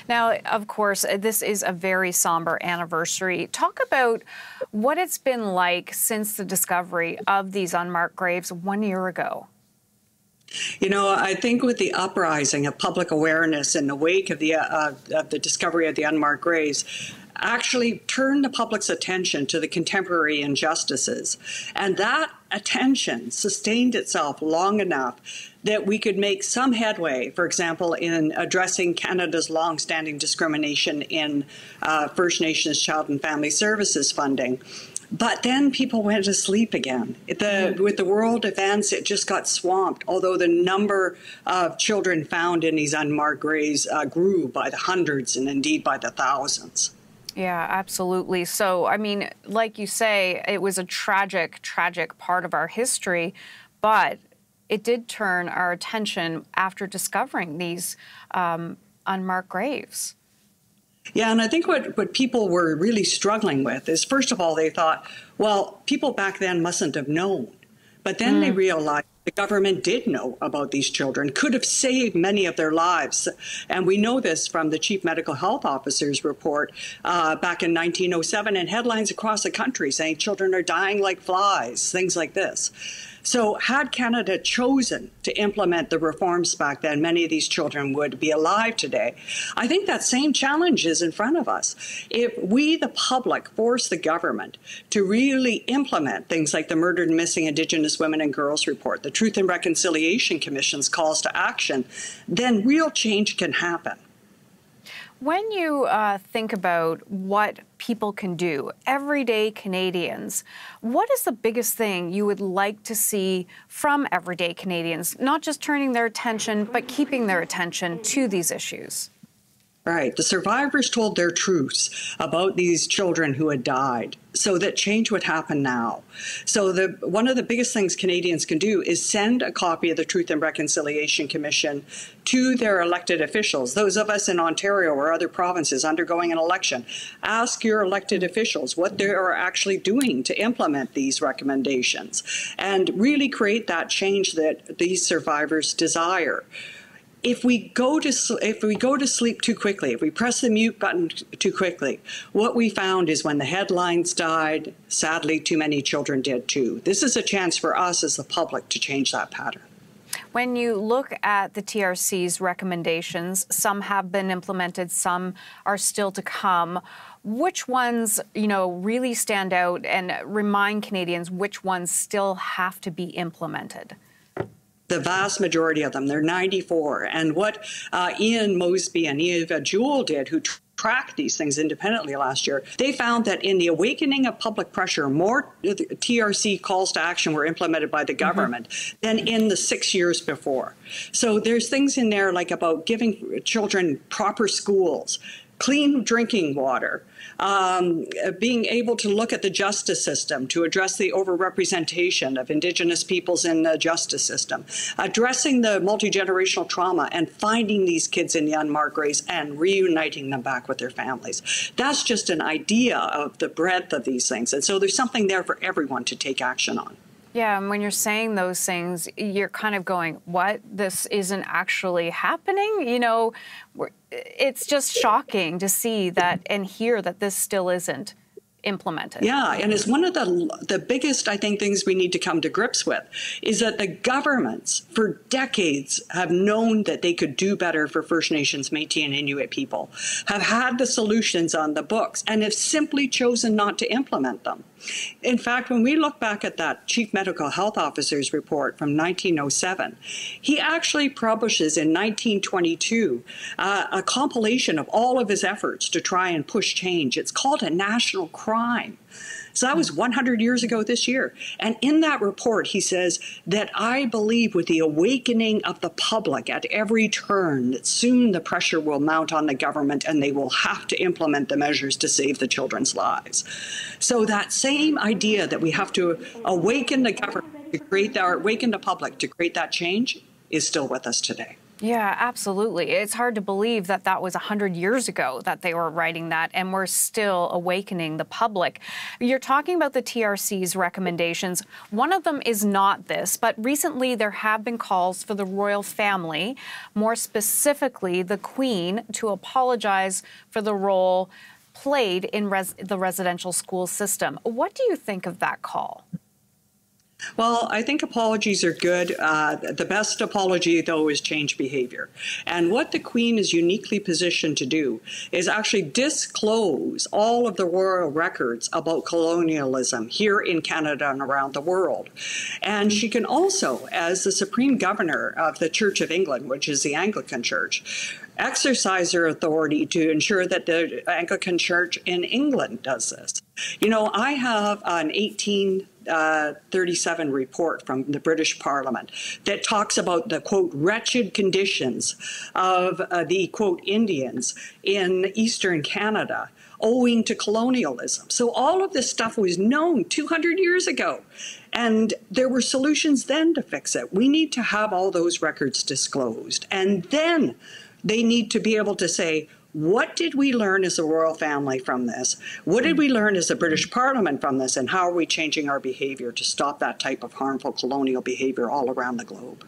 Now, of course, this is a very somber anniversary. Talk about what it's been like since the discovery of these unmarked graves 1 year ago. You know, I think with the uprising of public awareness in the wake of the discovery of the unmarked graves, actually turned the public's attention to the contemporary injustices. And that attention sustained itself long enough that we could make some headway, for example, in addressing Canada's long-standing discrimination in First Nations Child and Family Services funding. But then people went to sleep again. With the world events, it just got swamped, although the number of children found in these unmarked graves grew by the hundreds and indeed by the thousands. Yeah, absolutely. So, I mean, like you say, it was a tragic, tragic part of our history, but it did turn our attention after discovering these unmarked graves. Yeah, and I think what people were really struggling with is, first of all, they thought, well, people back then mustn't have known. But then they realized the government did know about these children, could have saved many of their lives. And we know this from the Chief Medical Health Officer's report back in 1907, and headlines across the country saying children are dying like flies, things like this. So had Canada chosen to implement the reforms back then, many of these children would be alive today. I think that same challenge is in front of us. If we, the public, force the government to really implement things like the Murdered and Missing Indigenous Women and Girls Report, the Truth and Reconciliation Commission's calls to action, then real change can happen. When you think about what people can do, everyday Canadians, what is the biggest thing you would like to see from everyday Canadians, not just turning their attention, but keeping their attention to these issues? Right. The survivors told their truths about these children who had died so that change would happen now. So one of the biggest things Canadians can do is send a copy of the Truth and Reconciliation Commission to their elected officials. Those of us in Ontario or other provinces undergoing an election, ask your elected officials what they are actually doing to implement these recommendations and really create that change that these survivors desire. If we go to sleep too quickly, if we press the mute button too quickly, what we found is when the headlines died, sadly, too many children did too. This is a chance for us as the public to change that pattern. When you look at the TRC's recommendations, some have been implemented, some are still to come. Which ones, really stand out and remind Canadians which ones still have to be implemented? The vast majority of them, they're 94. And what Ian Mosby and Eva Jewell did, who tracked these things independently last year, they found that in the awakening of public pressure, more TRC calls to action were implemented by the government than in the 6 years before. So there's things in there like about giving children proper schools, clean drinking water, being able to look at the justice system to address the overrepresentation of Indigenous peoples in the justice system, addressing the multi-generational trauma and finding these kids in the unmarked graves and reuniting them back with their families. That's just an idea of the breadth of these things. And so there's something there for everyone to take action on. Yeah, and when you're saying those things, you're kind of going, what? This isn't actually happening? It's just shocking to see that and hear that this still isn't implemented. Yeah, and it's one of the biggest, I think, things we need to come to grips with is that the governments for decades have known that they could do better for First Nations, Métis and Inuit people, have had the solutions on the books and have simply chosen not to implement them. In fact, when we look back at that Chief Medical Health Officer's report from 1907, he actually publishes in 1922 a compilation of all of his efforts to try and push change. It's called a national crime. So that was 100 years ago this year. And in that report, he says that I believe with the awakening of the public at every turn, that soon the pressure will mount on the government and they will have to implement the measures to save the children's lives. So that same idea that we have to awaken the government to create awaken the public to create that change is still with us today. Yeah, absolutely. It's hard to believe that that was 100 years ago that they were writing that, and we're still awakening the public. You're talking about the TRC's recommendations. One of them is not this, but recently there have been calls for the royal family, more specifically the Queen, to apologize for the role played in the residential school system. What do you think of that call? Well, I think apologies are good. The best apology, though, is change behavior. And what the Queen is uniquely positioned to do is actually disclose all of the royal records about colonialism here in Canada and around the world. And she can also, as the Supreme Governor of the Church of England, which is the Anglican Church, exercise her authority to ensure that the Anglican Church in England does this. You know, I have an 1837 report from the British Parliament that talks about the, quote, wretched conditions of the, quote, Indians in Eastern Canada owing to colonialism. So all of this stuff was known 200 years ago, and there were solutions then to fix it. We need to have all those records disclosed, and then they need to be able to say, what did we learn as a royal family from this? What did we learn as a British Parliament from this? And how are we changing our behavior to stop that type of harmful colonial behavior all around the globe?